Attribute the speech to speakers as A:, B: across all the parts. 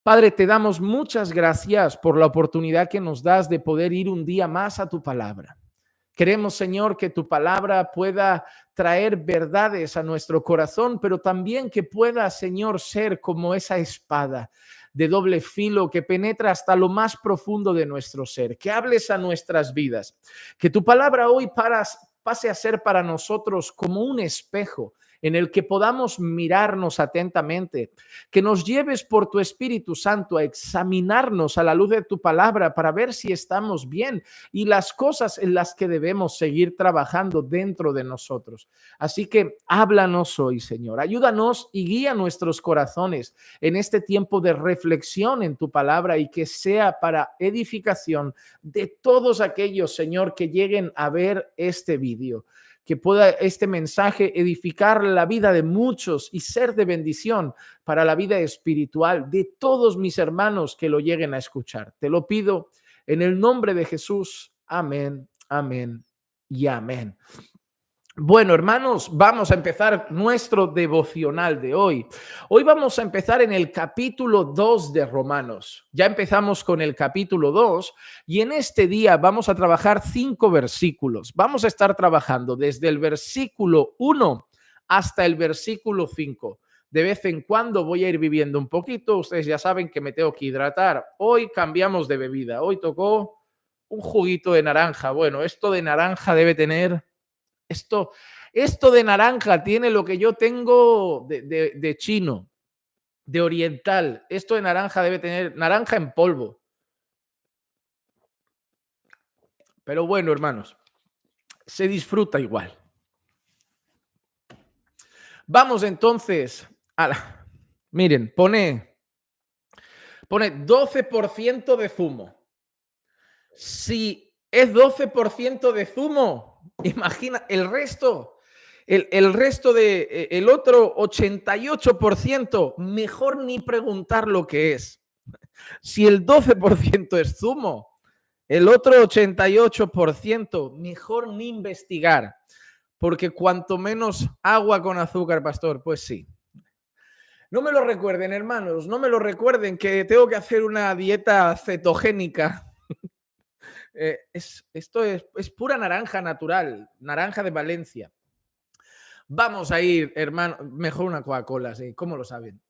A: Padre, te damos muchas gracias por la oportunidad que nos das de poder ir un día más a tu palabra. Queremos, Señor, que tu palabra pueda traer verdades a nuestro corazón, pero también que pueda, Señor, ser como esa espada de doble filo que penetra hasta lo más profundo de nuestro ser, que hables a nuestras vidas, que tu palabra hoy pase a ser para nosotros como un espejo en el que podamos mirarnos atentamente, que nos lleves por tu Espíritu Santo a examinarnos a la luz de tu palabra para ver si estamos bien y las cosas en las que debemos seguir trabajando dentro de nosotros. Así que háblanos hoy, Señor. Ayúdanos y guía nuestros corazones en este tiempo de reflexión en tu palabra y que sea para edificación de todos aquellos, Señor, que lleguen a ver este vídeo. Que pueda este mensaje edificar la vida de muchos y ser de bendición para la vida espiritual de todos mis hermanos que lo lleguen a escuchar. Te lo pido en el nombre de Jesús. Amén, amén y amén. Bueno, hermanos, vamos a empezar nuestro devocional de hoy. Hoy vamos a empezar en el capítulo 2 de Romanos. Ya empezamos con el capítulo 2 y en este día vamos a trabajar 5 versículos. Vamos a estar trabajando desde el versículo 1 hasta el versículo 5. De vez en cuando voy a ir viviendo un poquito. Ustedes ya saben que me tengo que hidratar. Hoy cambiamos de bebida. Hoy tocó un juguito de naranja. Bueno, esto de naranja debe tener... Esto de naranja tiene lo que yo tengo de chino, de oriental. Esto de naranja debe tener naranja en polvo. Pero bueno, hermanos, se disfruta igual. Vamos entonces a la... Miren, pone 12% de zumo. Si es 12% de zumo, imagina el resto. El resto de el otro 88%, mejor ni preguntar lo que es. Si el 12% es zumo, el otro 88%, mejor ni investigar. Porque cuanto menos agua con azúcar, pastor, pues sí. No me lo recuerden, hermanos, no me lo recuerden que tengo que hacer una dieta cetogénica. Esto es pura naranja natural, naranja de Valencia. Vamos a ir, hermano, mejor una Coca-Cola, sí, ¿cómo lo saben?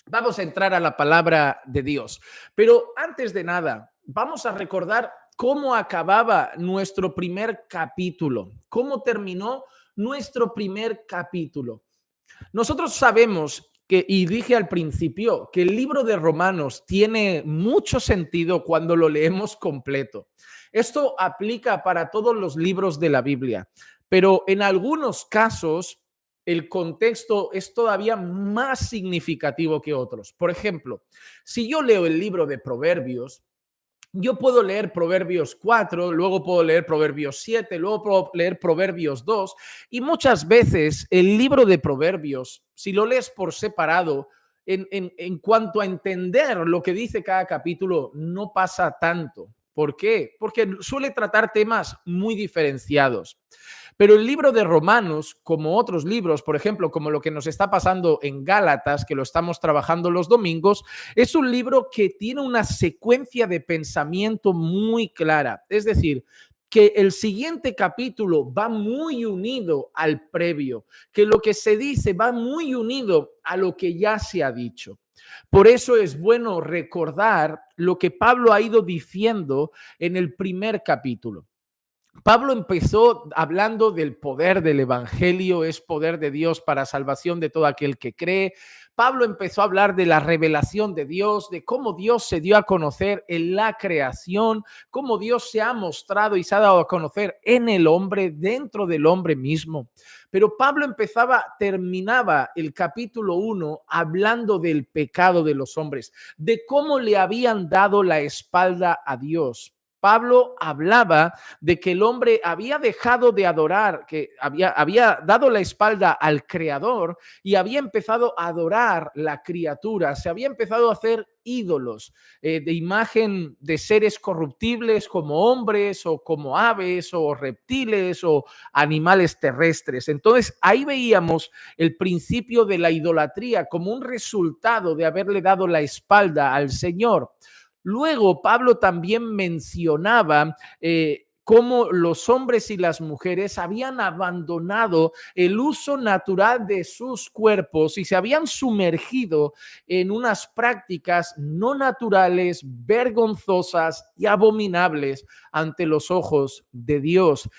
A: Vamos a entrar a la palabra de Dios. Pero antes de nada, vamos a recordar cómo acababa nuestro primer capítulo, cómo terminó nuestro primer capítulo. Nosotros sabemos que, y dije al principio, que el libro de Romanos tiene mucho sentido cuando lo leemos completo. Esto aplica para todos los libros de la Biblia, pero en algunos casos el contexto es todavía más significativo que otros. Por ejemplo, si yo leo el libro de Proverbios, yo puedo leer Proverbios 4, luego puedo leer Proverbios 7, luego puedo leer Proverbios 2 y muchas veces el libro de Proverbios, si lo lees por separado, en cuanto a entender lo que dice cada capítulo, no pasa tanto. ¿Por qué? Porque suele tratar temas muy diferenciados. Pero el libro de Romanos, como otros libros, por ejemplo, como lo que nos está pasando en Gálatas, que lo estamos trabajando los domingos, es un libro que tiene una secuencia de pensamiento muy clara. Es decir, que el siguiente capítulo va muy unido al previo, que lo que se dice va muy unido a lo que ya se ha dicho. Por eso es bueno recordar lo que Pablo ha ido diciendo en el primer capítulo. Pablo empezó hablando del poder del evangelio, es poder de Dios para salvación de todo aquel que cree. Pablo empezó a hablar de la revelación de Dios, de cómo Dios se dio a conocer en la creación, cómo Dios se ha mostrado y se ha dado a conocer en el hombre, dentro del hombre mismo. Pero Pablo terminaba el capítulo 1 hablando del pecado de los hombres, de cómo le habían dado la espalda a Dios. Pablo hablaba de que el hombre había dejado de adorar, que había dado la espalda al Creador y había empezado a adorar la criatura, se había empezado a hacer ídolos de imagen de seres corruptibles como hombres o como aves o reptiles o animales terrestres. Entonces ahí veíamos el principio de la idolatría como un resultado de haberle dado la espalda al Señor. Luego, Pablo también mencionaba cómo los hombres y las mujeres habían abandonado el uso natural de sus cuerpos y se habían sumergido en unas prácticas no naturales, vergonzosas y abominables ante los ojos de Dios.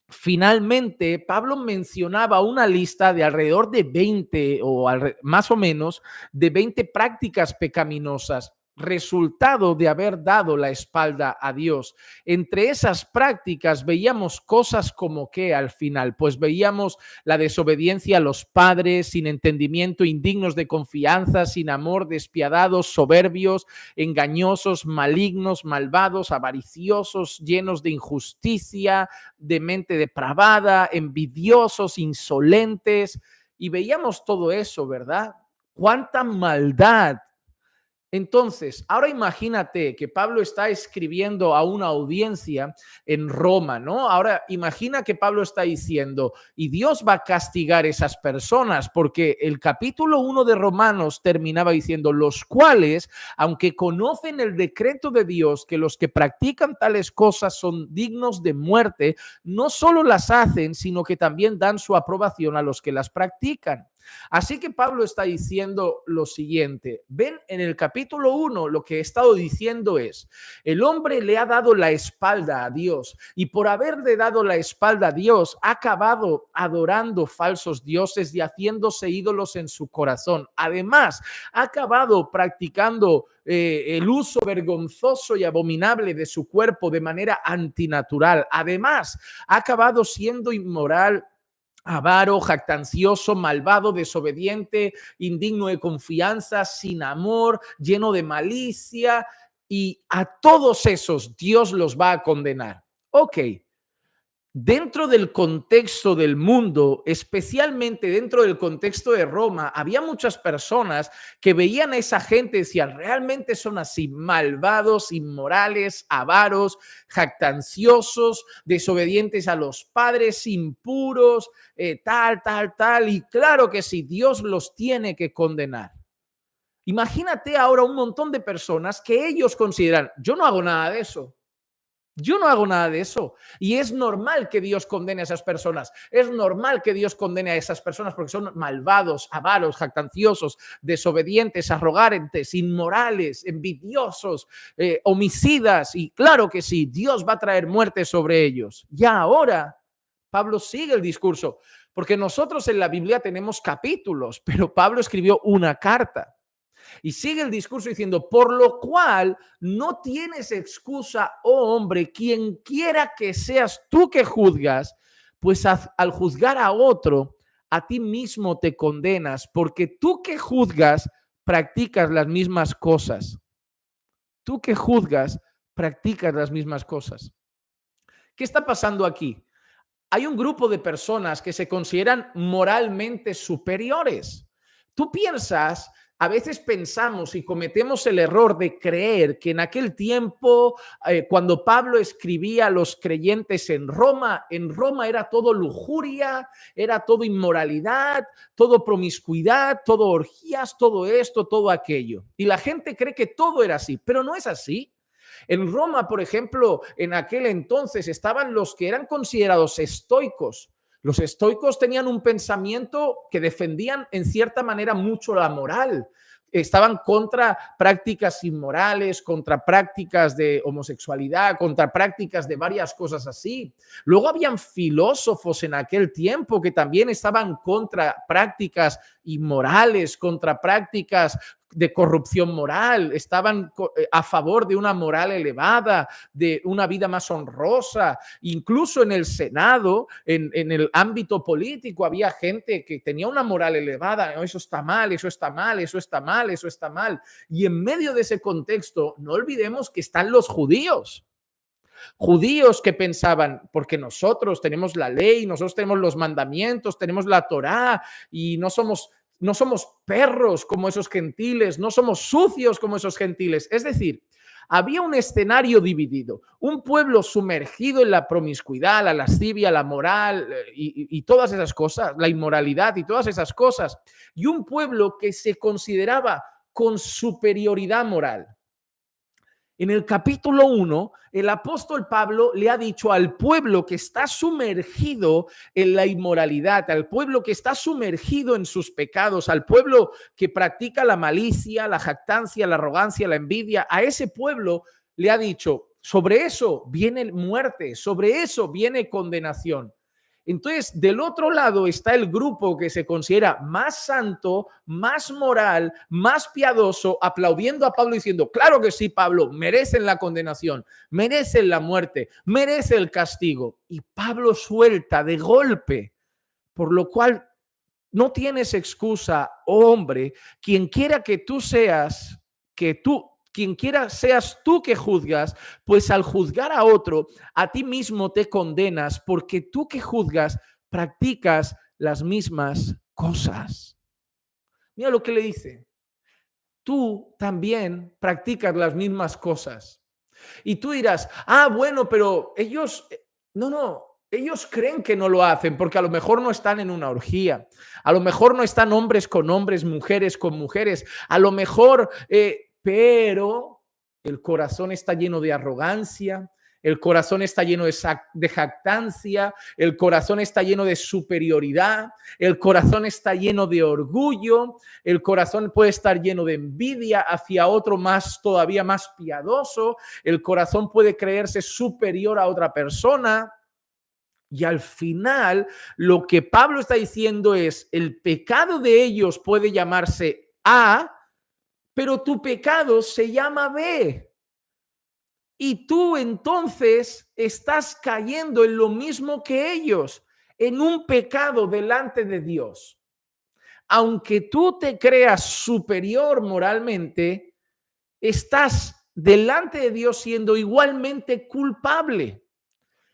A: Finalmente, Pablo mencionaba una lista de alrededor de 20 o más o menos de 20 prácticas pecaminosas, resultado de haber dado la espalda a Dios. Entre esas prácticas veíamos cosas como que al final, pues veíamos la desobediencia a los padres, sin entendimiento, indignos de confianza, sin amor, despiadados, soberbios, engañosos, malignos, malvados, avariciosos, llenos de injusticia, de mente depravada, envidiosos, insolentes, y veíamos todo eso, ¿verdad? Cuánta maldad. Entonces, ahora imagínate que Pablo está escribiendo a una audiencia en Roma, ¿no? Ahora imagina que Pablo está diciendo, y Dios va a castigar a esas personas, porque el capítulo 1 de Romanos terminaba diciendo, los cuales, aunque conocen el decreto de Dios, que los que practican tales cosas son dignos de muerte, no solo las hacen, sino que también dan su aprobación a los que las practican. Así que Pablo está diciendo lo siguiente, ven en el capítulo 1 lo que he estado diciendo es, el hombre le ha dado la espalda a Dios y por haberle dado la espalda a Dios ha acabado adorando falsos dioses y haciéndose ídolos en su corazón. Además, ha acabado practicando el uso vergonzoso y abominable de su cuerpo de manera antinatural. Además, ha acabado siendo inmoral, avaro, jactancioso, malvado, desobediente, indigno de confianza, sin amor, lleno de malicia, y a todos esos Dios los va a condenar. Ok, dentro del contexto del mundo, especialmente dentro del contexto de Roma, había muchas personas que veían a esa gente y decían, realmente son así, malvados, inmorales, avaros, jactanciosos, desobedientes a los padres, impuros, tal. Y claro que sí, Dios los tiene que condenar. Imagínate ahora un montón de personas que ellos consideran, yo no hago nada de eso. Yo no hago nada de eso. Y es normal que Dios condene a esas personas. Es normal que Dios condene a esas personas porque son malvados, avaros, jactanciosos, desobedientes, arrogantes, inmorales, envidiosos, homicidas. Y claro que sí, Dios va a traer muerte sobre ellos. Ya ahora, Pablo sigue el discurso, porque nosotros en la Biblia tenemos capítulos, pero Pablo escribió una carta. Y sigue el discurso diciendo, por lo cual no tienes excusa, oh hombre, quien quiera que seas tú que juzgas, pues al juzgar a otro, a ti mismo te condenas, porque tú que juzgas, practicas las mismas cosas. Tú que juzgas, practicas las mismas cosas. ¿Qué está pasando aquí? Hay un grupo de personas que se consideran moralmente superiores. Tú piensas, a veces pensamos y cometemos el error de creer que en aquel tiempo, cuando Pablo escribía a los creyentes en Roma era todo lujuria, era todo inmoralidad, todo promiscuidad, todo orgías, todo esto, todo aquello. Y la gente cree que todo era así, pero no es así. En Roma, por ejemplo, en aquel entonces estaban los que eran considerados estoicos. Los estoicos tenían un pensamiento que defendían en cierta manera mucho la moral. Estaban contra prácticas inmorales, contra prácticas de homosexualidad, contra prácticas de varias cosas así. Luego habían filósofos en aquel tiempo que también estaban contra prácticas inmorales, contra prácticas de corrupción moral, estaban a favor de una moral elevada, de una vida más honrosa. Incluso en el Senado, en el ámbito político, había gente que tenía una moral elevada. No, eso está mal, eso está mal, eso está mal, eso está mal. Y en medio de ese contexto, no olvidemos que están los judíos. Judíos que pensaban, porque nosotros tenemos la ley, nosotros tenemos los mandamientos, tenemos la Torá y no somos perros como esos gentiles, no somos sucios como esos gentiles. Es decir, había un escenario dividido, un pueblo sumergido en la promiscuidad, la lascivia, la moral y todas esas cosas, la inmoralidad y todas esas cosas, y un pueblo que se consideraba con superioridad moral. En el capítulo 1, el apóstol Pablo le ha dicho al pueblo que está sumergido en la inmoralidad, al pueblo que está sumergido en sus pecados, al pueblo que practica la malicia, la jactancia, la arrogancia, la envidia, a ese pueblo le ha dicho, sobre eso viene muerte, sobre eso viene condenación. Entonces, del otro lado está el grupo que se considera más santo, más moral, más piadoso, aplaudiendo a Pablo diciendo, claro que sí, Pablo, merecen la condenación, merecen la muerte, merece el castigo. Y Pablo suelta de golpe, por lo cual no tienes excusa, oh hombre, quien quiera que tú seas, quien quiera seas tú que juzgas, pues al juzgar a otro, a ti mismo te condenas, porque tú que juzgas practicas las mismas cosas. Mira lo que le dice. Tú también practicas las mismas cosas. Y tú dirás, bueno, pero ellos, no, ellos creen que no lo hacen porque a lo mejor no están en una orgía, a lo mejor no están hombres con hombres, mujeres con mujeres, a lo mejor, pero el corazón está lleno de arrogancia, el corazón está lleno de jactancia, el corazón está lleno de superioridad, el corazón está lleno de orgullo, el corazón puede estar lleno de envidia hacia otro más, todavía más piadoso, el corazón puede creerse superior a otra persona. Y al final, lo que Pablo está diciendo es, el pecado de ellos puede llamarse A, pero tu pecado se llama B. Y tú entonces estás cayendo en lo mismo que ellos, en un pecado delante de Dios. Aunque tú te creas superior moralmente, estás delante de Dios siendo igualmente culpable.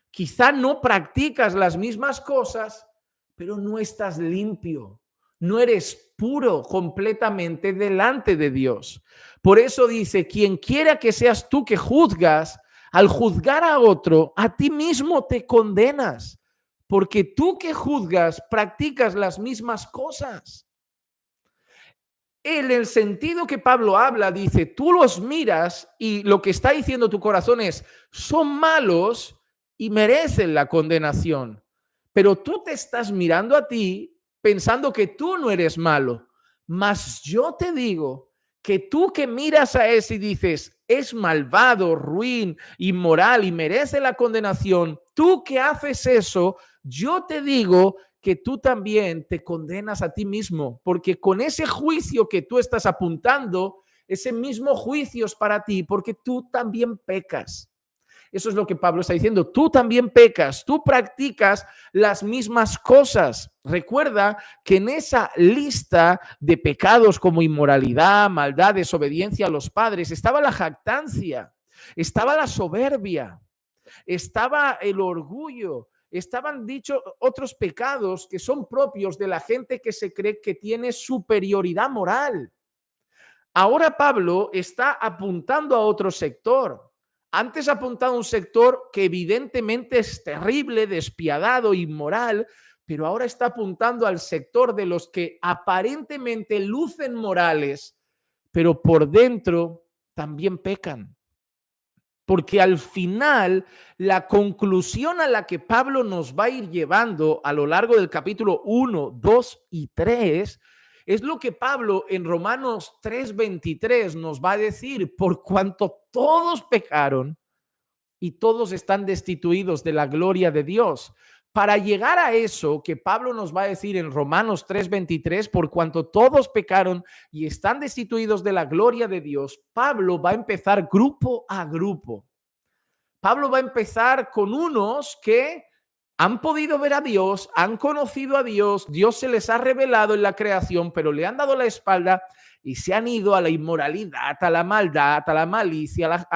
A: Quizá no practicas las mismas cosas, pero no estás limpio, no eres puro completamente delante de Dios. Por eso dice, quien quiera que seas tú que juzgas, al juzgar a otro, a ti mismo te condenas, porque tú que juzgas practicas las mismas cosas. En el sentido que Pablo habla, dice, tú los miras y lo que está diciendo tu corazón es, son malos y merecen la condenación. Pero tú te estás mirando a ti pensando que tú no eres malo. Mas yo te digo que tú que miras a ese y dices, es malvado, ruin, inmoral y merece la condenación, tú que haces eso, yo te digo que tú también te condenas a ti mismo, porque con ese juicio que tú estás apuntando, ese mismo juicio es para ti, porque tú también pecas. Eso es lo que Pablo está diciendo. Tú también pecas, tú practicas las mismas cosas. Recuerda que en esa lista de pecados como inmoralidad, maldad, desobediencia a los padres, estaba la jactancia, estaba la soberbia, estaba el orgullo, estaban dichos otros pecados que son propios de la gente que se cree que tiene superioridad moral. Ahora Pablo está apuntando a otro sector. Antes apuntado a un sector que evidentemente es terrible, despiadado, inmoral, pero ahora está apuntando al sector de los que aparentemente lucen morales, pero por dentro también pecan. Porque al final, la conclusión a la que Pablo nos va a ir llevando a lo largo del capítulo 1, 2 y 3 es lo que Pablo en Romanos 3:23 nos va a decir, por cuanto todos pecaron y todos están destituidos de la gloria de Dios. Para llegar a eso que Pablo nos va a decir en Romanos 3:23, por cuanto todos pecaron y están destituidos de la gloria de Dios, Pablo va a empezar grupo a grupo. Pablo va a empezar con unos que han podido ver a Dios, han conocido a Dios, Dios se les ha revelado en la creación, pero le han dado la espalda y se han ido a la inmoralidad, a la maldad, a la malicia,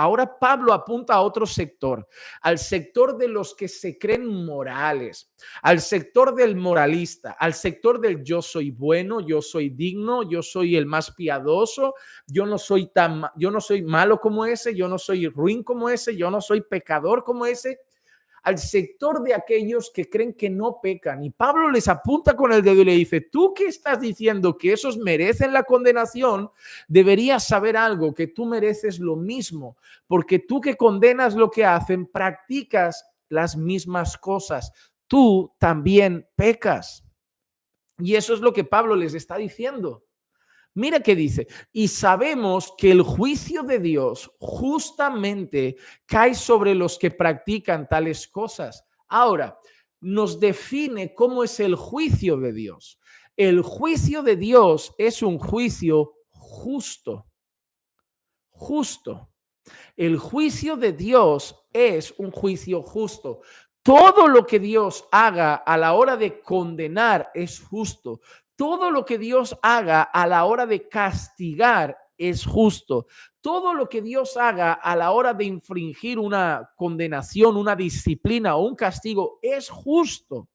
A: Ahora Pablo apunta a otro sector, al sector de los que se creen morales, al sector del moralista, al sector del yo soy bueno, yo soy digno, yo soy el más piadoso, yo no soy malo como ese, yo no soy ruin como ese, yo no soy pecador como ese, al sector de aquellos que creen que no pecan. Y Pablo les apunta con el dedo y le dice, tú que estás diciendo que esos merecen la condenación, deberías saber algo, que tú mereces lo mismo, porque tú que condenas lo que hacen, practicas las mismas cosas. Tú también pecas. Y eso es lo que Pablo les está diciendo. Mira qué dice, y sabemos que el juicio de Dios justamente cae sobre los que practican tales cosas. Ahora, nos define cómo es el juicio de Dios. El juicio de Dios es un juicio justo, justo. El juicio de Dios es un juicio justo. Todo lo que Dios haga a la hora de condenar es justo. Todo lo que Dios haga a la hora de castigar es justo. Todo lo que Dios haga a la hora de infringir una condenación, una disciplina o un castigo es justo.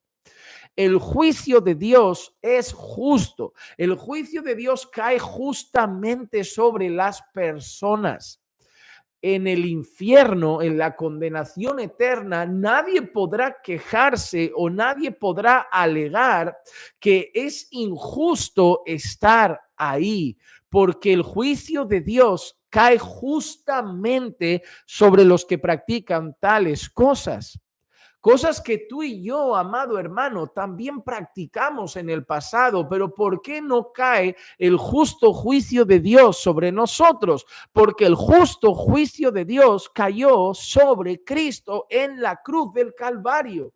A: El juicio de Dios es justo. El juicio de Dios cae justamente sobre las personas. En el infierno, en la condenación eterna, nadie podrá quejarse o nadie podrá alegar que es injusto estar ahí, porque el juicio de Dios cae justamente sobre los que practican tales cosas. Cosas que tú y yo, amado hermano, también practicamos en el pasado, pero ¿por qué no cae el justo juicio de Dios sobre nosotros? Porque el justo juicio de Dios cayó sobre Cristo en la cruz del Calvario.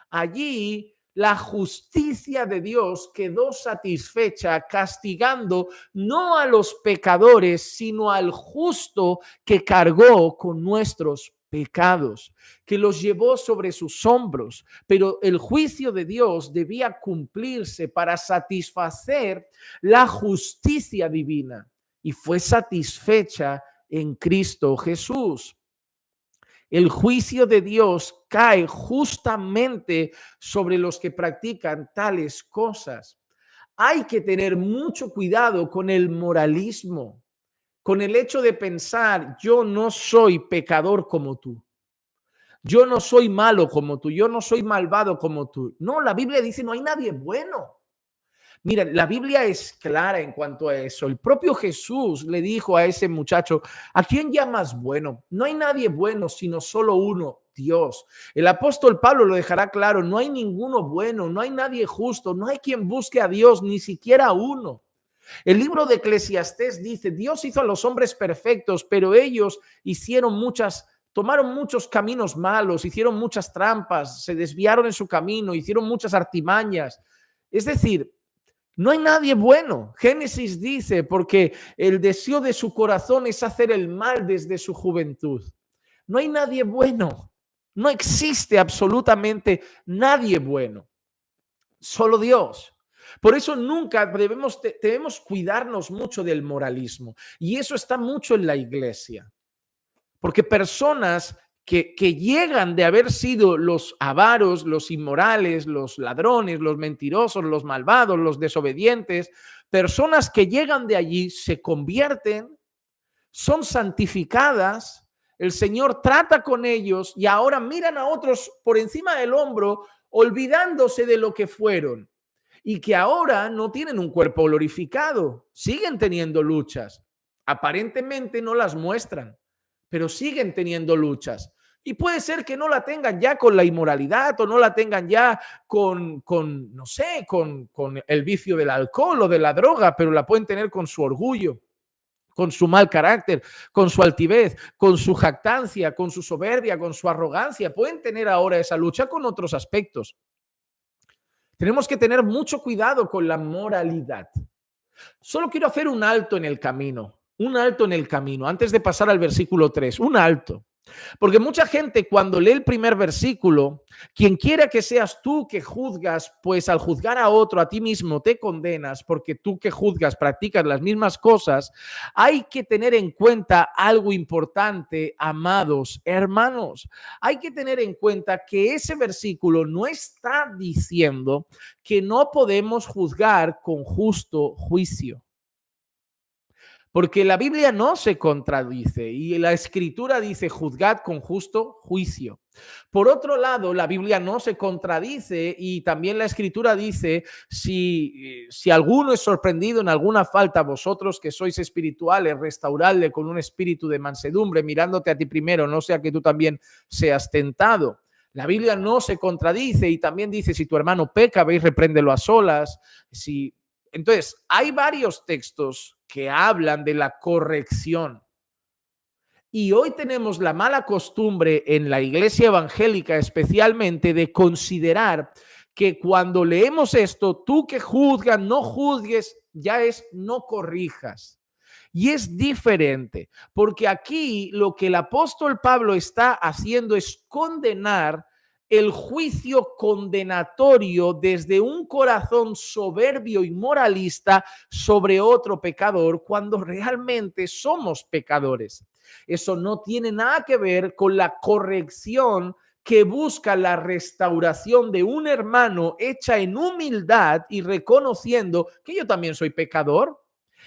A: Allí la justicia de Dios quedó satisfecha, castigando no a los pecadores, sino al justo que cargó con nuestros pecados, que los llevó sobre sus hombros. Pero el juicio de Dios debía cumplirse para satisfacer la justicia divina y fue satisfecha en Cristo Jesús. El juicio de Dios cae justamente sobre los que practican tales cosas. Hay que tener mucho cuidado con el moralismo, con el hecho de pensar, yo no soy pecador como tú. Yo no soy malo como tú, yo no soy malvado como tú. No, la Biblia dice, no hay nadie bueno. Mira, la Biblia es clara en cuanto a eso. El propio Jesús le dijo a ese muchacho, ¿a quién llamas bueno? No hay nadie bueno, sino solo uno, Dios. El apóstol Pablo lo dejará claro, no hay ninguno bueno, no hay nadie justo, no hay quien busque a Dios, ni siquiera uno. El libro de Eclesiastés dice, Dios hizo a los hombres perfectos, pero ellos tomaron muchos caminos malos, hicieron muchas trampas, se desviaron en su camino, hicieron muchas artimañas. Es decir, no hay nadie bueno. Génesis dice, porque el deseo de su corazón es hacer el mal desde su juventud. No hay nadie bueno. No existe absolutamente nadie bueno. Solo Dios. Por eso nunca debemos cuidarnos mucho del moralismo. Y eso está mucho en la iglesia. Porque personas que llegan de haber sido los avaros, los inmorales, los ladrones, los mentirosos, los malvados, los desobedientes, personas que llegan de allí se convierten, son santificadas, el Señor trata con ellos y ahora miran a otros por encima del hombro, olvidándose de lo que fueron y que ahora no tienen un cuerpo glorificado, siguen teniendo luchas, aparentemente no las muestran, pero siguen teniendo luchas. Y puede ser que no la tengan ya con la inmoralidad o no la tengan ya no sé, con el vicio del alcohol o de la droga, pero la pueden tener con su orgullo, con su mal carácter, con su altivez, con su jactancia, con su soberbia, con su arrogancia. Pueden tener ahora esa lucha con otros aspectos. Tenemos que tener mucho cuidado con la moralidad. Solo quiero hacer un alto en el camino, antes de pasar al versículo 3, un alto. Porque mucha gente cuando lee el primer versículo, quien quiera que seas tú que juzgas, pues al juzgar a otro, a ti mismo te condenas, porque tú que juzgas practicas las mismas cosas. Hay que tener en cuenta algo importante, amados hermanos. Hay que tener en cuenta que ese versículo no está diciendo que no podemos juzgar con justo juicio. Porque la Biblia no se contradice y la Escritura dice juzgad con justo juicio. Por otro lado, la Biblia no se contradice y también la Escritura dice si alguno es sorprendido en alguna falta, vosotros que sois espirituales, restauradle con un espíritu de mansedumbre, mirándote a ti primero, no sea que tú también seas tentado. La Biblia no se contradice y también dice si tu hermano peca, veis, repréndelo a solas. Entonces, hay varios textos que hablan de la corrección. Y hoy tenemos la mala costumbre en la iglesia evangélica especialmente de considerar que cuando leemos esto, tú que juzgas, no juzgues, ya es no corrijas. Y es diferente, porque aquí lo que el apóstol Pablo está haciendo es condenar el juicio condenatorio desde un corazón soberbio y moralista sobre otro pecador cuando realmente somos pecadores. Eso no tiene nada que ver con la corrección que busca la restauración de un hermano hecha en humildad y reconociendo que yo también soy pecador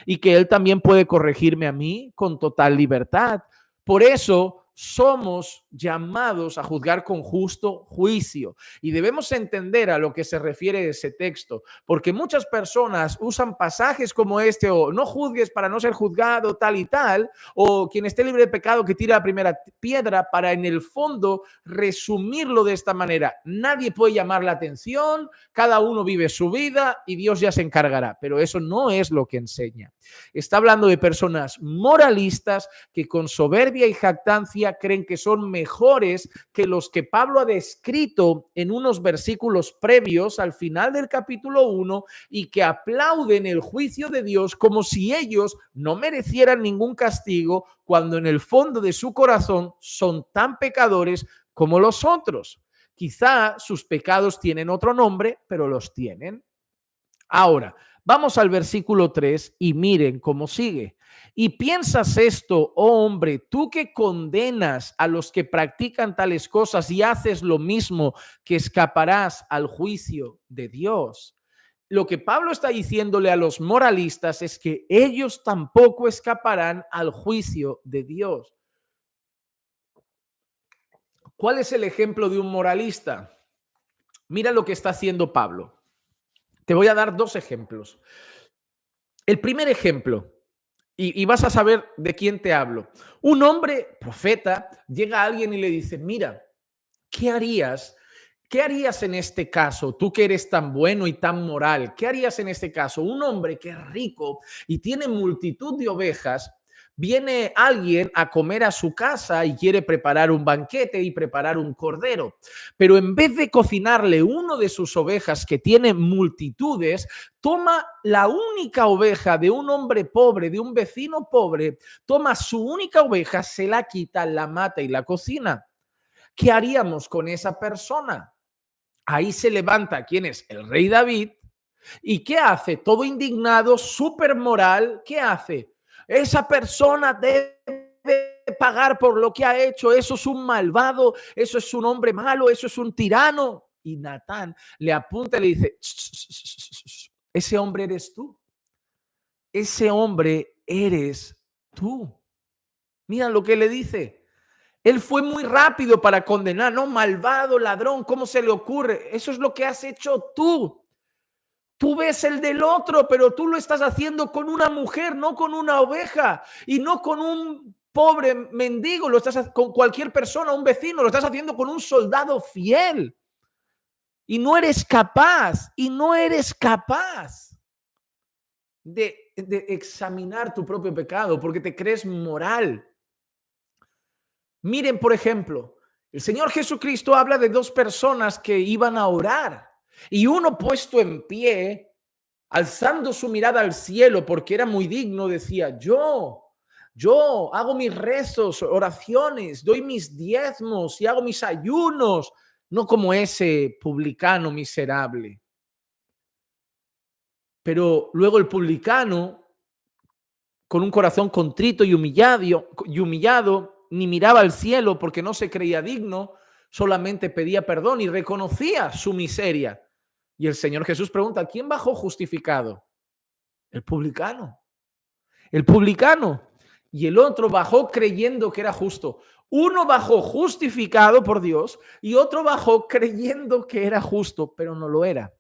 A: y que él también puede corregirme a mí con total libertad. Por eso somos llamados a juzgar con justo juicio y debemos entender a lo que se refiere ese texto, porque muchas personas usan pasajes como este o no juzgues para no ser juzgado tal y tal, o quien esté libre de pecado que tire la primera piedra para en el fondo resumirlo de esta manera. Nadie puede llamar la atención, cada uno vive su vida y Dios ya se encargará, pero eso no es lo que enseña. Está hablando de personas moralistas que con soberbia y jactancia creen que son mejores que los que Pablo ha descrito en unos versículos previos al final del capítulo 1 y que aplauden el juicio de Dios como si ellos no merecieran ningún castigo cuando en el fondo de su corazón son tan pecadores como los otros. Quizá sus pecados tienen otro nombre, pero los tienen. Ahora, vamos al versículo 3 y miren cómo sigue. Y piensas esto, oh hombre, tú que condenas a los que practican tales cosas y haces lo mismo, que escaparás al juicio de Dios. Lo que Pablo está diciéndole a los moralistas es que ellos tampoco escaparán al juicio de Dios. ¿Cuál es el ejemplo de un moralista? Mira lo que está haciendo Pablo. Te voy a dar dos ejemplos. El primer ejemplo, y vas a saber de quién te hablo. Un hombre, profeta, llega a alguien y le dice, mira, ¿qué harías? ¿Qué harías en este caso? Tú que eres tan bueno y tan moral, ¿qué harías en este caso? Un hombre que es rico y tiene multitud de ovejas, viene alguien a comer a su casa y quiere preparar un banquete y preparar un cordero, pero en vez de cocinarle uno de sus ovejas que tiene multitudes, toma la única oveja de un hombre pobre, de un vecino pobre, toma su única oveja, se la quita, la mata y la cocina. ¿Qué haríamos con esa persona? Ahí se levanta, ¿quién es? El rey David. ¿Y qué hace? Todo indignado, súper moral. ¿Qué hace? Esa persona debe pagar por lo que ha hecho. Eso es un malvado, eso es un hombre malo, eso es un tirano. Y Natán le apunta y le dice, ese hombre eres tú. Ese hombre eres tú. Mira lo que le dice. Él fue muy rápido para condenar, no, malvado, ladrón, ¿cómo se le ocurre? Eso es lo que has hecho tú. Tú ves el del otro, pero tú lo estás haciendo con una mujer, no con una oveja y no con un pobre mendigo, lo estás con cualquier persona, un vecino, lo estás haciendo con un soldado fiel. Y no eres capaz, de examinar tu propio pecado porque te crees moral. Miren, por ejemplo, el Señor Jesucristo habla de dos personas que iban a orar y uno puesto en pie, alzando su mirada al cielo porque era muy digno, decía, yo, Yo hago mis rezos, oraciones, doy mis diezmos y hago mis ayunos, no como ese publicano miserable. Pero luego el publicano, con un corazón contrito y humillado, ni miraba al cielo porque no se creía digno, solamente pedía perdón y reconocía su miseria. Y el Señor Jesús pregunta, ¿quién bajó justificado? El publicano. El publicano. Y el otro bajó creyendo que era justo. Uno bajó justificado por Dios y otro bajó creyendo que era justo, pero no lo era.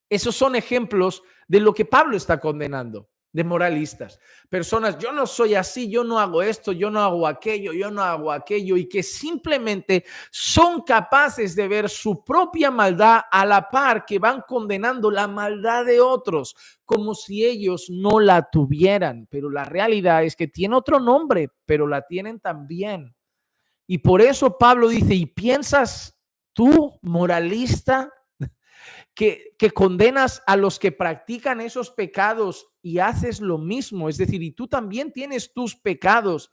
A: Esos son ejemplos de lo que Pablo está condenando, de moralistas. Personas, yo no soy así, yo no hago esto, yo no hago aquello, yo no hago aquello, y que simplemente son capaces de ver su propia maldad a la par que van condenando la maldad de otros, como si ellos no la tuvieran. Pero la realidad es que tiene otro nombre, pero la tienen también. Y por eso Pablo dice, ¿y piensas tú, moralista, que condenas a los que practican esos pecados y haces lo mismo? Es decir, y tú también tienes tus pecados,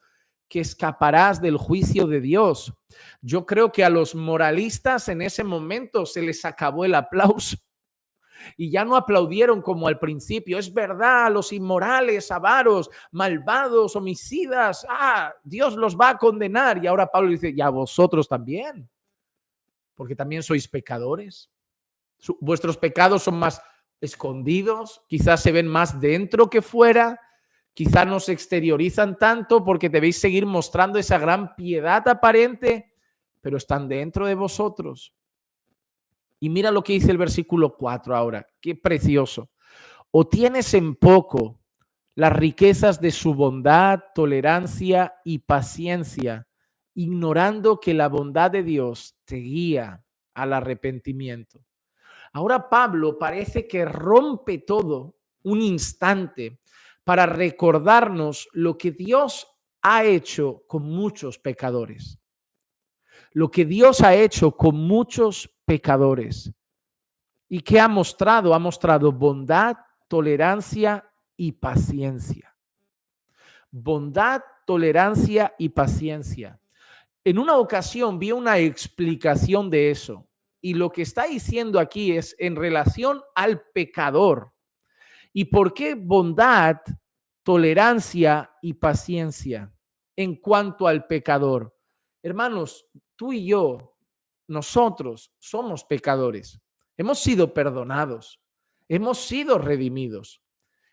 A: que escaparás del juicio de Dios. Yo creo que a los moralistas en ese momento se les acabó el aplauso y ya no aplaudieron como al principio. Es verdad, los inmorales, avaros, malvados, homicidas, Dios los va a condenar. Y ahora Pablo dice, y a vosotros también, porque también sois pecadores. Vuestros pecados son más escondidos, quizás se ven más dentro que fuera, quizás no se exteriorizan tanto porque debéis seguir mostrando esa gran piedad aparente, pero están dentro de vosotros. Y mira lo que dice el versículo 4 ahora, qué precioso. O tienes en poco las riquezas de su bondad, tolerancia y paciencia, ignorando que la bondad de Dios te guía al arrepentimiento. Ahora Pablo parece que rompe todo un instante para recordarnos lo que Dios ha hecho con muchos pecadores. Lo que Dios ha hecho con muchos pecadores. ¿Y qué ha mostrado? Ha mostrado bondad, tolerancia y paciencia. Bondad, tolerancia y paciencia. En una ocasión vi una explicación de eso. Y lo que está diciendo aquí es en relación al pecador. ¿Y por qué bondad, tolerancia y paciencia en cuanto al pecador? Hermanos, tú y yo, nosotros somos pecadores. Hemos sido perdonados. Hemos sido redimidos.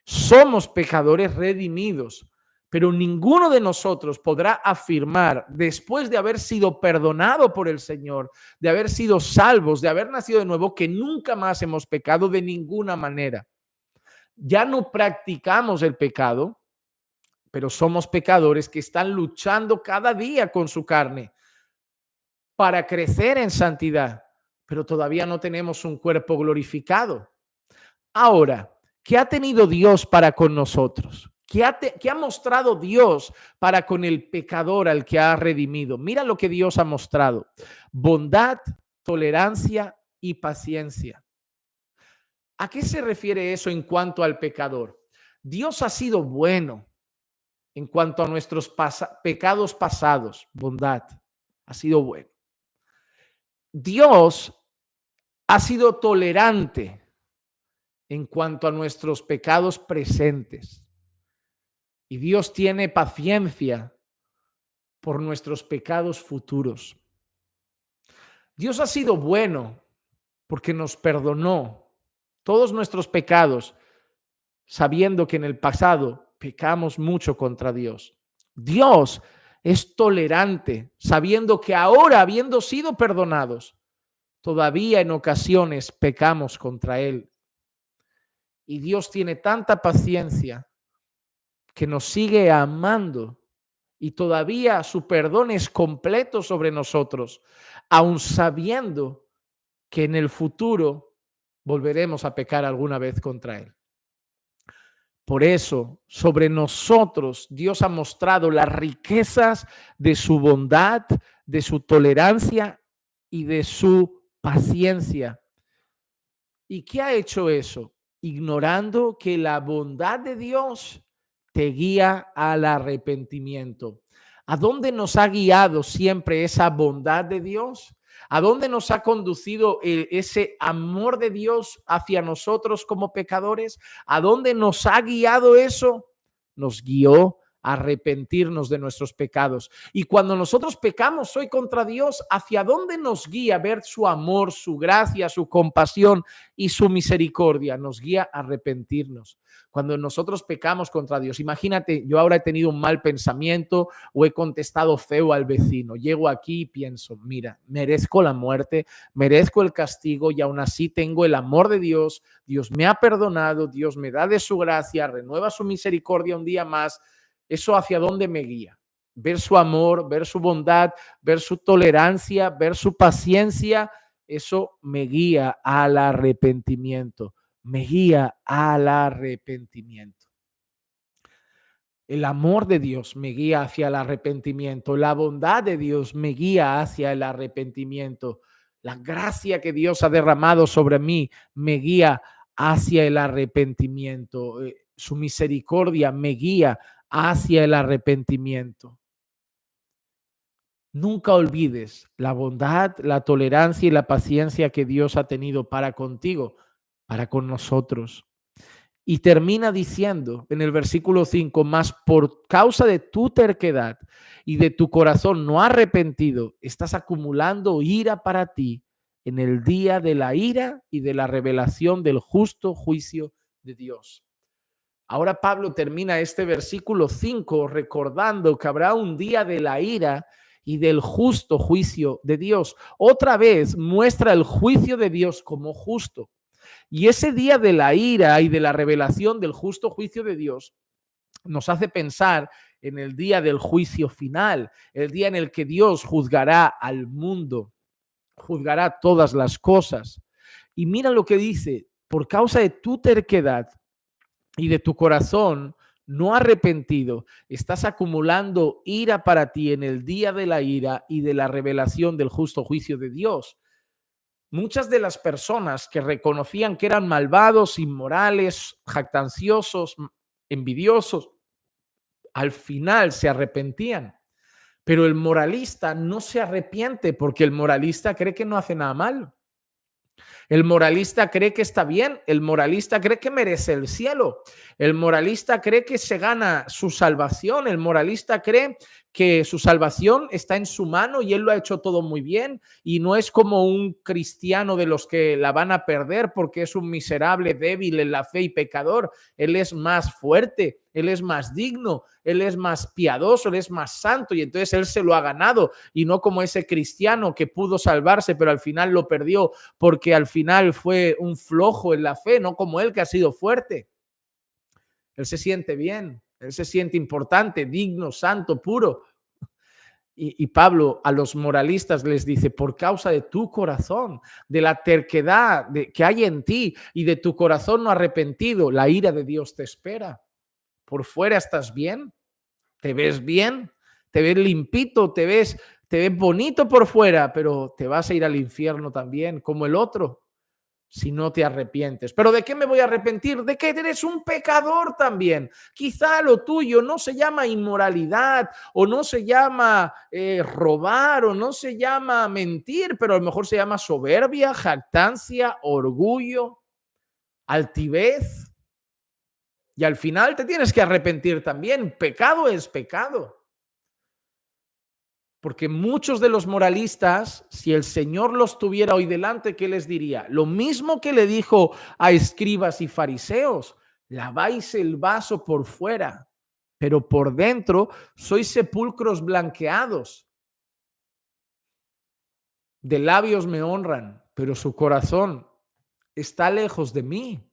A: Somos pecadores redimidos. Pero ninguno de nosotros podrá afirmar, después de haber sido perdonado por el Señor, de haber sido salvos, de haber nacido de nuevo, que nunca más hemos pecado de ninguna manera. Ya no practicamos el pecado, pero somos pecadores que están luchando cada día con su carne para crecer en santidad, pero todavía no tenemos un cuerpo glorificado. Ahora, ¿qué ha tenido Dios para con nosotros? ¿Qué ha mostrado Dios para con el pecador al que ha redimido? Mira lo que Dios ha mostrado: bondad, tolerancia y paciencia. ¿A qué se refiere eso en cuanto al pecador? Dios ha sido bueno en cuanto a nuestros pecados pasados, bondad, ha sido bueno. Dios ha sido tolerante en cuanto a nuestros pecados presentes. Y Dios tiene paciencia por nuestros pecados futuros. Dios ha sido bueno porque nos perdonó todos nuestros pecados, sabiendo que en el pasado pecamos mucho contra Dios. Dios es tolerante, sabiendo que ahora, habiendo sido perdonados, todavía en ocasiones pecamos contra Él. Y Dios tiene tanta paciencia que nos sigue amando y todavía su perdón es completo sobre nosotros, aun sabiendo que en el futuro volveremos a pecar alguna vez contra Él. Por eso, sobre nosotros, Dios ha mostrado las riquezas de su bondad, de su tolerancia y de su paciencia. ¿Y qué ha hecho eso? Ignorando que la bondad de Dios te guía al arrepentimiento. ¿A dónde nos ha guiado siempre esa bondad de Dios? ¿A dónde nos ha conducido ese amor de Dios hacia nosotros como pecadores? ¿A dónde nos ha guiado eso? Nos guió a arrepentirnos de nuestros pecados. Y cuando nosotros pecamos hoy contra Dios, ¿hacia dónde nos guía ver su amor, su gracia, su compasión y su misericordia? Nos guía a arrepentirnos. Cuando nosotros pecamos contra Dios, imagínate, yo ahora he tenido un mal pensamiento o he contestado feo al vecino. Llego aquí y pienso, mira, merezco la muerte, merezco el castigo y aún así tengo el amor de Dios. Dios me ha perdonado, Dios me da de su gracia, renueva su misericordia un día más. ¿Eso hacia dónde me guía? Ver su amor, ver su bondad, ver su tolerancia, ver su paciencia. Eso me guía al arrepentimiento. Me guía al arrepentimiento. El amor de Dios me guía hacia el arrepentimiento. La bondad de Dios me guía hacia el arrepentimiento. La gracia que Dios ha derramado sobre mí me guía hacia el arrepentimiento. Su misericordia me guía hacia el arrepentimiento. Nunca olvides la bondad, la tolerancia y la paciencia que Dios ha tenido para contigo, para con nosotros. Y termina diciendo en el versículo 5, mas por causa de tu terquedad y de tu corazón no arrepentido, estás acumulando ira para ti en el día de la ira y de la revelación del justo juicio de Dios. Ahora Pablo termina este versículo 5 recordando que habrá un día de la ira y del justo juicio de Dios. Otra vez muestra el juicio de Dios como justo. Y ese día de la ira y de la revelación del justo juicio de Dios nos hace pensar en el día del juicio final, el día en el que Dios juzgará al mundo, juzgará todas las cosas. Y mira lo que dice, por causa de tu terquedad y de tu corazón no arrepentido, estás acumulando ira para ti en el día de la ira y de la revelación del justo juicio de Dios. Muchas de las personas que reconocían que eran malvados, inmorales, jactanciosos, envidiosos, al final se arrepentían. Pero el moralista no se arrepiente porque el moralista cree que no hace nada mal. El moralista cree que está bien, el moralista cree que merece el cielo, el moralista cree que se gana su salvación, el moralista cree que su salvación está en su mano y él lo ha hecho todo muy bien y no es como un cristiano de los que la van a perder porque es un miserable, débil en la fe y pecador. Él es más fuerte, él es más digno, él es más piadoso, él es más santo y entonces él se lo ha ganado y no como ese cristiano que pudo salvarse pero al final lo perdió porque al final fue un flojo en la fe, no como él que ha sido fuerte. Él se siente bien, él se siente importante, digno, santo, puro. Y Pablo a los moralistas les dice, por causa de tu corazón, de la terquedad que hay en ti y de tu corazón no arrepentido, la ira de Dios te espera. Por fuera estás bien, te ves bien, te ves limpito, te ves bonito por fuera, pero te vas a ir al infierno también, como el otro, si no te arrepientes. ¿Pero de qué me voy a arrepentir? De que eres un pecador también. Quizá lo tuyo no se llama inmoralidad o no se llama robar o no se llama mentir, pero a lo mejor se llama soberbia, jactancia, orgullo, altivez. Y al final te tienes que arrepentir también. Pecado es pecado. Porque muchos de los moralistas, si el Señor los tuviera hoy delante, ¿qué les diría? Lo mismo que le dijo a escribas y fariseos, laváis el vaso por fuera, pero por dentro sois sepulcros blanqueados. De labios me honran, pero su corazón está lejos de mí.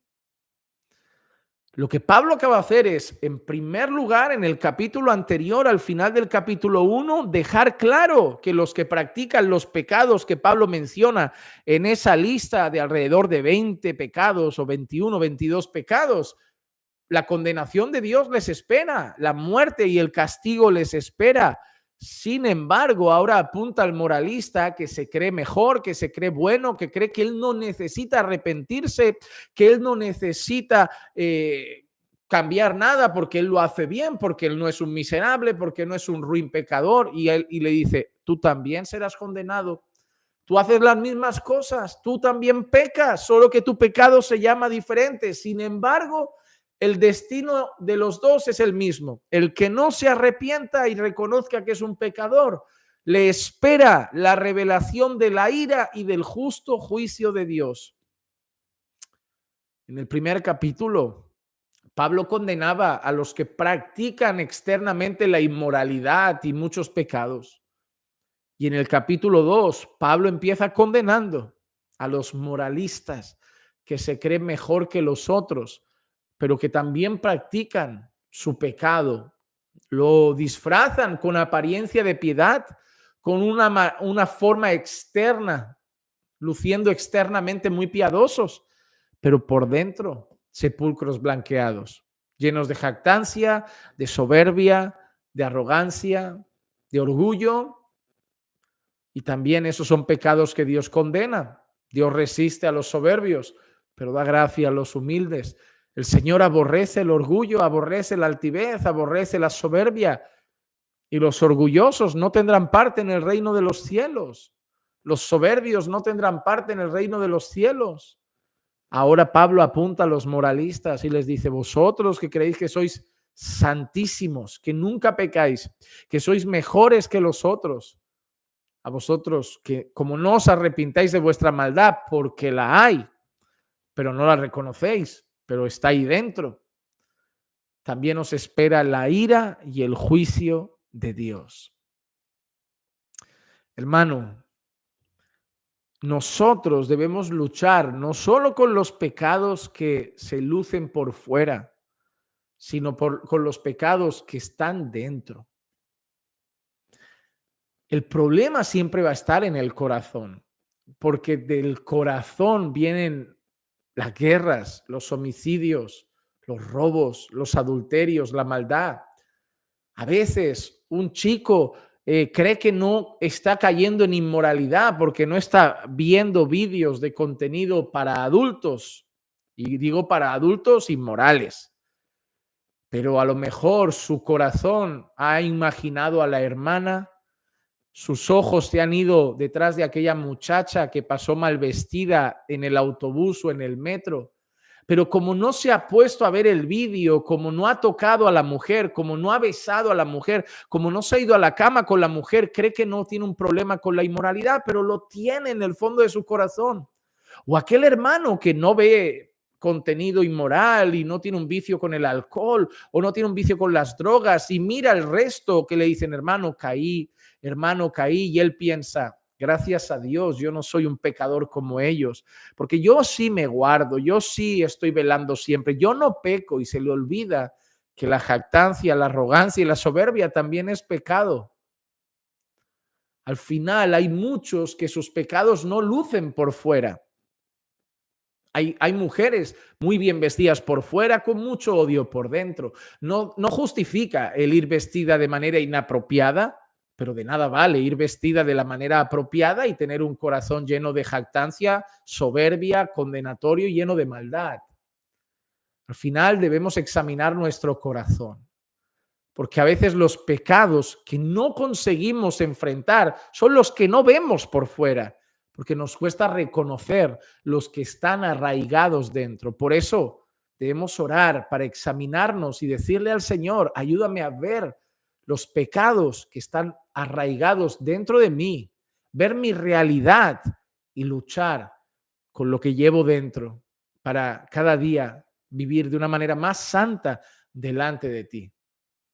A: Lo que Pablo acaba de hacer es, en primer lugar, en el capítulo anterior, al final del capítulo 1, dejar claro que los que practican los pecados que Pablo menciona en esa lista de alrededor de 20 pecados o 21, 22 pecados, la condenación de Dios les espera, la muerte y el castigo les espera. Sin embargo, ahora apunta al moralista que se cree mejor, que se cree bueno, que cree que él no necesita arrepentirse, que él no necesita cambiar nada porque él lo hace bien, porque él no es un miserable, porque no es un ruin pecador. Y le dice, tú también serás condenado. Tú haces las mismas cosas, tú también pecas, solo que tu pecado se llama diferente. Sin embargo, el destino de los dos es el mismo. El que no se arrepienta y reconozca que es un pecador, le espera la revelación de la ira y del justo juicio de Dios. En el primer capítulo, Pablo condenaba a los que practican externamente la inmoralidad y muchos pecados. Y en el capítulo 2, Pablo empieza condenando a los moralistas que se creen mejor que los otros, pero que también practican su pecado. Lo disfrazan con apariencia de piedad, con una forma externa, luciendo externamente muy piadosos, pero por dentro sepulcros blanqueados, llenos de jactancia, de soberbia, de arrogancia, de orgullo. Y también esos son pecados que Dios condena. Dios resiste a los soberbios, pero da gracia a los humildes. El Señor aborrece el orgullo, aborrece la altivez, aborrece la soberbia. Y los orgullosos no tendrán parte en el reino de los cielos. Los soberbios no tendrán parte en el reino de los cielos. Ahora Pablo apunta a los moralistas y les dice, vosotros que creéis que sois santísimos, que nunca pecáis, que sois mejores que los otros, a vosotros que como no os arrepintáis de vuestra maldad, porque la hay, pero no la reconocéis, pero está ahí dentro, también os espera la ira y el juicio de Dios. Hermano, nosotros debemos luchar no solo con los pecados que se lucen por fuera, sino con los pecados que están dentro. El problema siempre va a estar en el corazón, porque del corazón vienen las guerras, los homicidios, los robos, los adulterios, la maldad. A veces un chico cree que no está cayendo en inmoralidad porque no está viendo vídeos de contenido para adultos. Y digo para adultos inmorales. Pero a lo mejor su corazón ha imaginado a la hermana, sus ojos se han ido detrás de aquella muchacha que pasó mal vestida en el autobús o en el metro. Pero como no se ha puesto a ver el vídeo, como no ha tocado a la mujer, como no ha besado a la mujer, como no se ha ido a la cama con la mujer, cree que no tiene un problema con la inmoralidad, pero lo tiene en el fondo de su corazón. O aquel hermano que no ve contenido inmoral y no tiene un vicio con el alcohol o no tiene un vicio con las drogas y mira el resto que le dicen, hermano, caí, y él piensa, gracias a Dios, yo no soy un pecador como ellos, porque yo sí me guardo, yo sí estoy velando siempre, yo no peco, y se le olvida que la jactancia, la arrogancia y la soberbia también es pecado. Al final hay muchos que sus pecados no lucen por fuera. Hay mujeres muy bien vestidas por fuera con mucho odio por dentro. No justifica el ir vestida de manera inapropiada, pero de nada vale ir vestida de la manera apropiada y tener un corazón lleno de jactancia, soberbia, condenatorio y lleno de maldad. Al final debemos examinar nuestro corazón, porque a veces los pecados que no conseguimos enfrentar son los que no vemos por fuera, porque nos cuesta reconocer los que están arraigados dentro. Por eso debemos orar para examinarnos y decirle al Señor, ayúdame a ver los pecados que están arraigados dentro de mí, ver mi realidad y luchar con lo que llevo dentro para cada día vivir de una manera más santa delante de ti.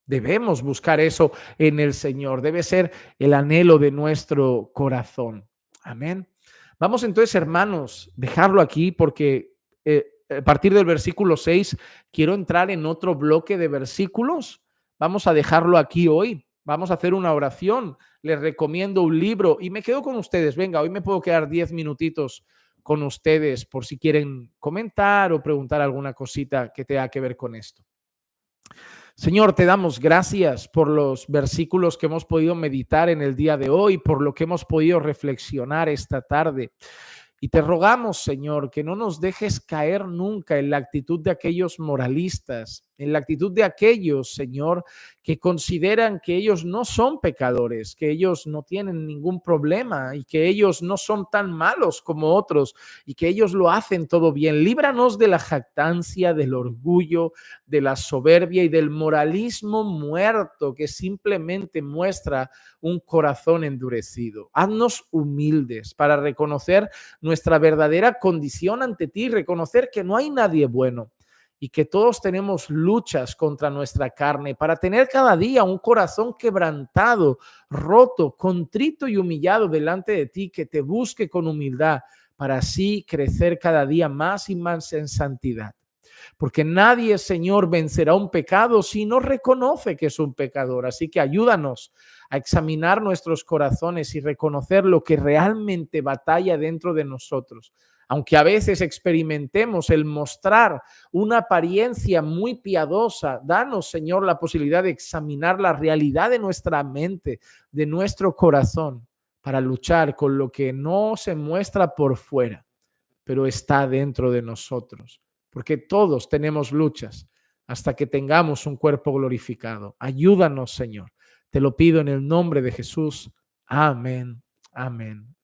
A: Debemos buscar eso en el Señor. Debe ser el anhelo de nuestro corazón. Amén. Vamos entonces, hermanos, dejarlo aquí porque a partir del versículo 6 quiero entrar en otro bloque de versículos. Vamos a dejarlo aquí hoy. Vamos a hacer una oración. Les recomiendo un libro y me quedo con ustedes. Venga, hoy me puedo quedar 10 minutitos con ustedes por si quieren comentar o preguntar alguna cosita que tenga que ver con esto. Señor, te damos gracias por los versículos que hemos podido meditar en el día de hoy, por lo que hemos podido reflexionar esta tarde. Y te rogamos, Señor, que no nos dejes caer nunca en la actitud de aquellos moralistas, en la actitud de aquellos, Señor, que consideran que ellos no son pecadores, que ellos no tienen ningún problema y que ellos no son tan malos como otros y que ellos lo hacen todo bien. Líbranos de la jactancia, del orgullo, de la soberbia y del moralismo muerto que simplemente muestra un corazón endurecido. Haznos humildes para reconocer nuestra verdadera condición ante ti, reconocer que no hay nadie bueno y que todos tenemos luchas contra nuestra carne, para tener cada día un corazón quebrantado, roto, contrito y humillado delante de ti, que te busque con humildad, para así crecer cada día más y más en santidad. Porque nadie, Señor, vencerá un pecado si no reconoce que es un pecador. Así que ayúdanos a examinar nuestros corazones y reconocer lo que realmente batalla dentro de nosotros. Aunque a veces experimentemos el mostrar una apariencia muy piadosa, danos, Señor, la posibilidad de examinar la realidad de nuestra mente, de nuestro corazón, para luchar con lo que no se muestra por fuera, pero está dentro de nosotros. Porque todos tenemos luchas hasta que tengamos un cuerpo glorificado. Ayúdanos, Señor. Te lo pido en el nombre de Jesús. Amén. Amén.